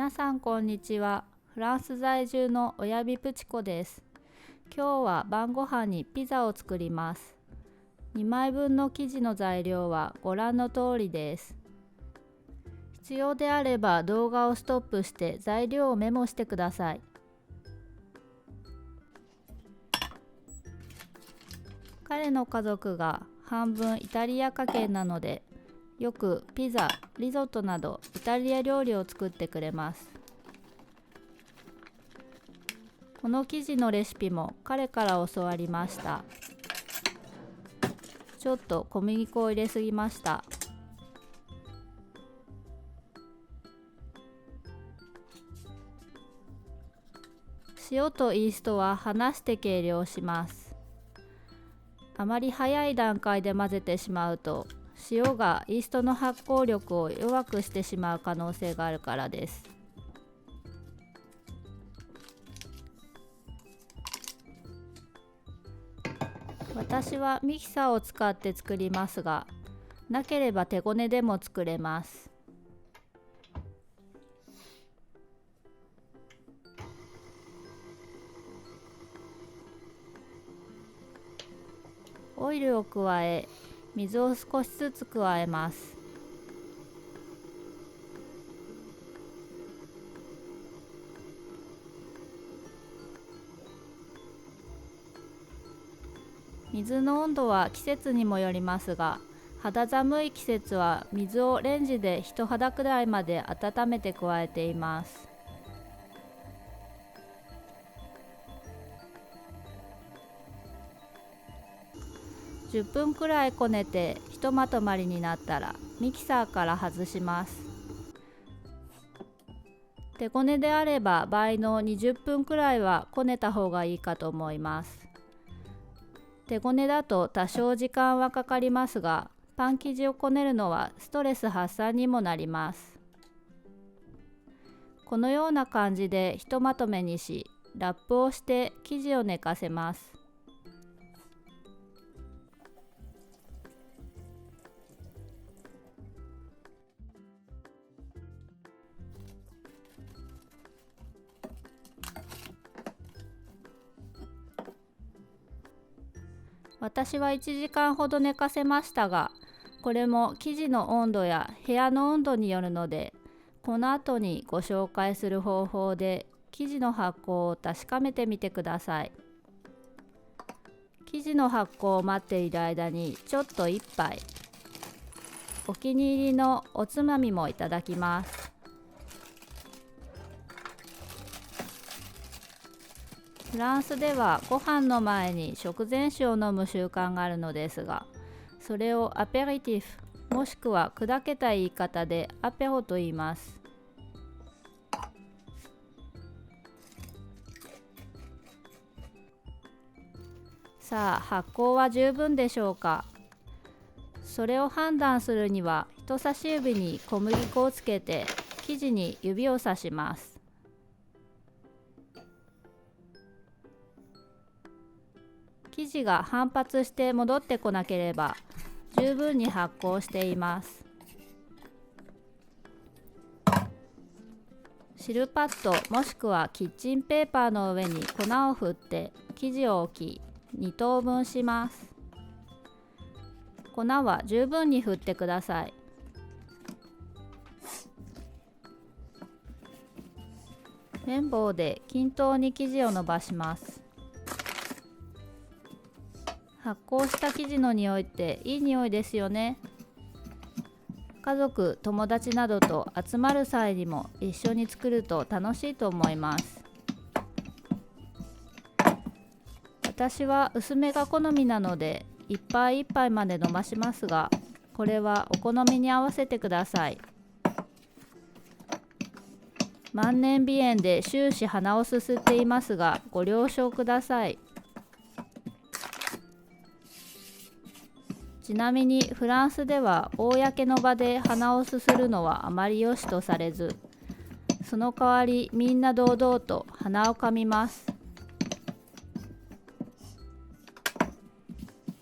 皆さんこんにちは。フランス在住の親ビプチコです。今日は晩ご飯にピザを作ります。2枚分の生地の材料はご覧の通りです。必要であれば動画をストップして材料をメモしてください。彼の家族が半分イタリア家系なので、よくピザ、リゾットなどイタリア料理を作ってくれます。この生地のレシピも彼から教わりました。ちょっと小麦粉を入れすぎました。塩とイーストは離して計量します。あまり早い段階で混ぜてしまうと、塩がイーストの発酵力を弱くしてしまう可能性があるからです。私はミキサーを使って作りますが、なければ手ごねでも作れます。オイルを加え、水を少しずつ加えます。水の温度は季節にもよりますが、肌寒い季節は水をレンジで人肌くらいまで温めて加えています。10分くらいこねてひとまとまりになったらミキサーから外します。手ごねであれば倍の20分くらいはこねた方がいいかと思います。手ごねだと多少時間はかかりますが、パン生地をこねるのはストレス発散にもなります。このような感じでひとまとめにし、ラップをして生地を寝かせます。私は1時間ほど寝かせましたが、これも生地の温度や部屋の温度によるので、この後にご紹介する方法で生地の発酵を確かめてみてください。生地の発酵を待っている間にちょっと一杯、お気に入りのおつまみもいただきます。フランスではご飯の前に食前酒を飲む習慣があるのですが、それをアペリティフ、もしくは砕けた言い方でアペロと言います。さあ、発酵は十分でしょうか。それを判断するには、人差し指に小麦粉をつけて生地に指をさします。生地が反発して戻ってこなければ十分に発酵しています。汁パッドもしくはキッチンペーパーの上に粉を振って生地を置き2等分します。粉は十分に振ってください。綿棒で均等に生地を伸ばします。発酵した生地の匂いっていい匂いですよね。家族、友達などと集まる際にも一緒に作ると楽しいと思います。私は薄めが好みなので1杯1杯まで伸ばしますが、これはお好みに合わせてください。万年鼻炎で終始鼻をすすっていますが、ご了承ください。ちなみにフランスでは公の場で鼻をすするのはあまり良しとされず、その代わりみんな堂々と鼻をかみます。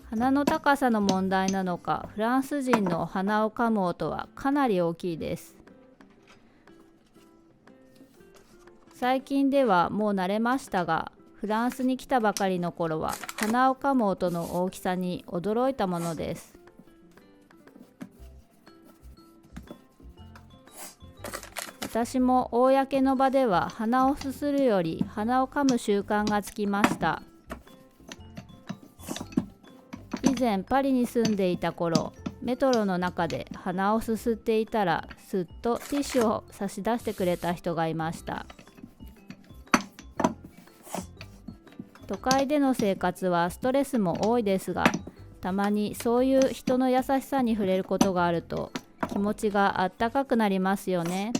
鼻の高さの問題なのか、フランス人の鼻をかむ音はかなり大きいです。最近ではもう慣れましたが、フランスに来たばかりの頃は鼻をかむ音の大きさに驚いたものです。私も公の場では鼻をすするより鼻をかむ習慣がつきました。以前パリに住んでいた頃、メトロの中で鼻をすすっていたら、すっとティッシュを差し出してくれた人がいました。都会での生活はストレスも多いですが、たまにそういう人の優しさに触れることがあると気持ちがあったかくなりますよね。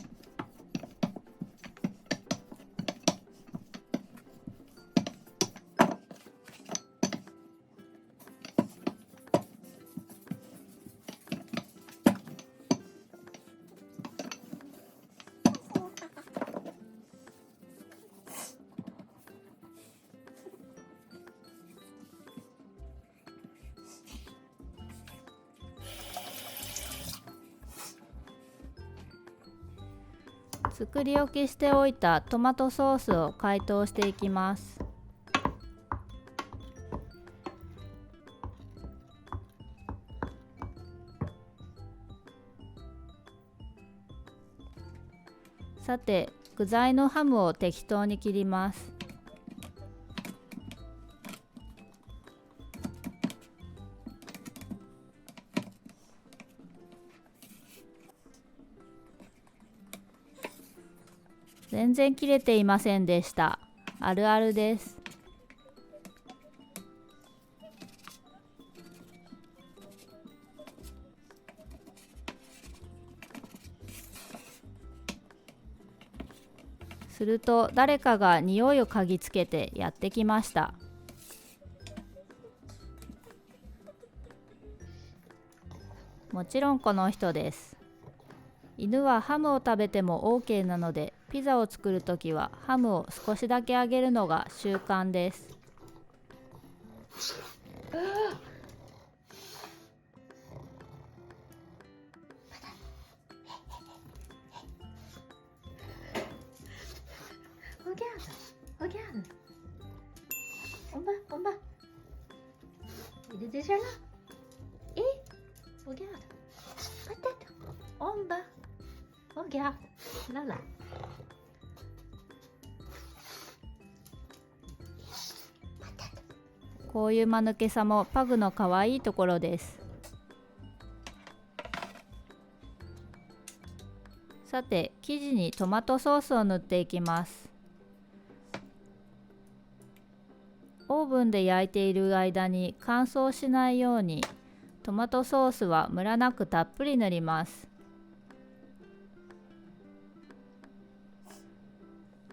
作り置きしておいたトマトソースを解凍していきます。さて、具材のハムを適当に切ります。全然切れていませんでした。あるあるです。すると誰かが匂いを嗅ぎつけてやってきました。もちろんこの人です。犬はハムを食べても OK なので、ピザを作るときはハムを少しだけあげるのが習慣です。Regarde, en bas. Il est déjà là. Et regarde, peut-être en bas. Regarde, là. こういう間抜けさもパグの可愛いところです。さて、生地にトマトソースを塗っていきます。オーブンで焼いている間に乾燥しないように、トマトソースはムラなくたっぷり塗ります。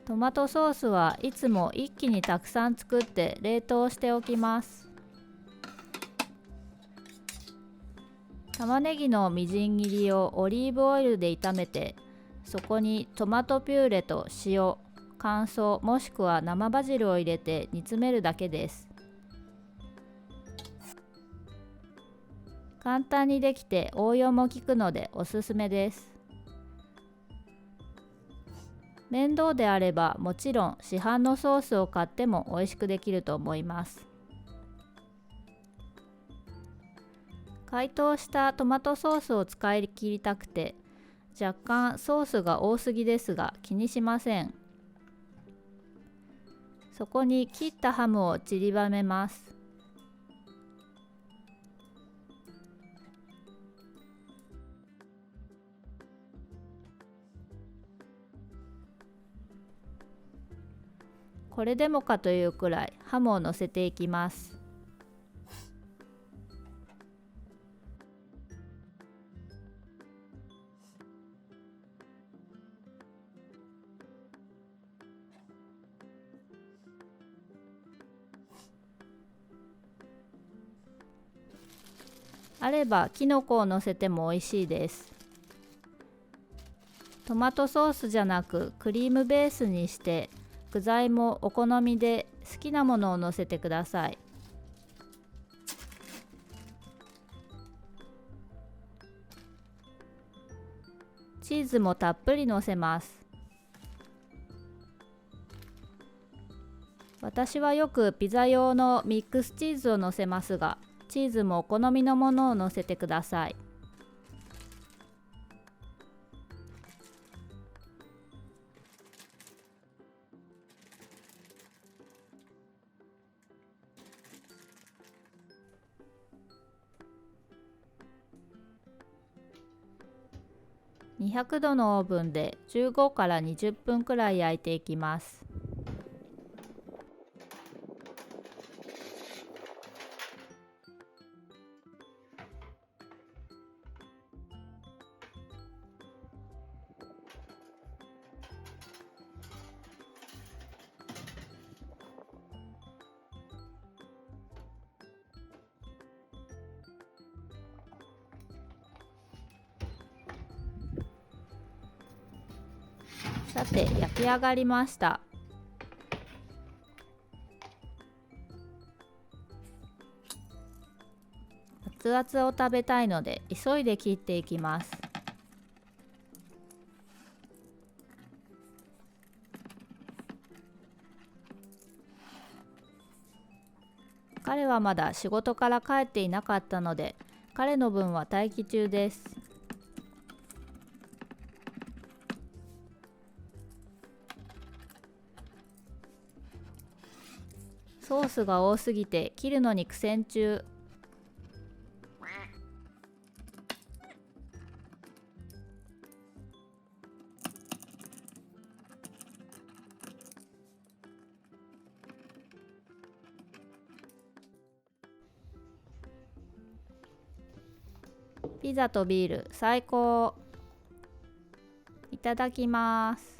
トマトソースはいつも一気にたくさん作って冷凍しておきます。玉ねぎのみじん切りをオリーブオイルで炒めて、そこにトマトピューレと塩、乾燥もしくは生バジルを入れて煮詰めるだけです。簡単にできて応用も効くのでおすすめです。面倒であればもちろん市販のソースを買っても美味しくできると思います。解凍したトマトソースを使い切りたくて、若干ソースが多すぎですが気にしません。そこに切ったハムを散りばめます。これでもかというくらいハムを乗せていきます。あればきのこを乗せても美味しいです。トマトソースじゃなくクリームベースにして、具材もお好みで好きなものを乗せてください。チーズもたっぷり乗せます。私はよくピザ用のミックスチーズをのせますが、チーズもお好みのものをのせてください。200度のオーブンで15から20分くらい焼いていきます。さて、焼き上がりました。熱々を食べたいので急いで切っていきます。彼はまだ仕事から帰っていなかったので、彼の分は待機中です。ソースが多すぎて切るのに苦戦中。ピザとビール最高。いただきます。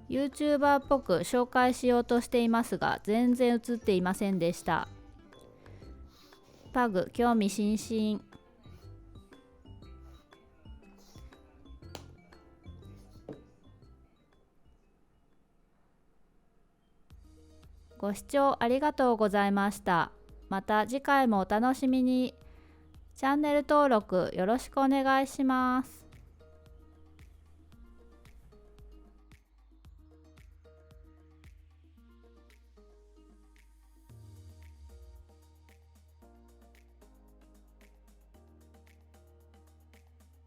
YouTuber っぽく紹介しようとしていますが、全然映っていませんでした。パグ興味津々。ご視聴ありがとうございました。また次回もお楽しみに。チャンネル登録よろしくお願いします。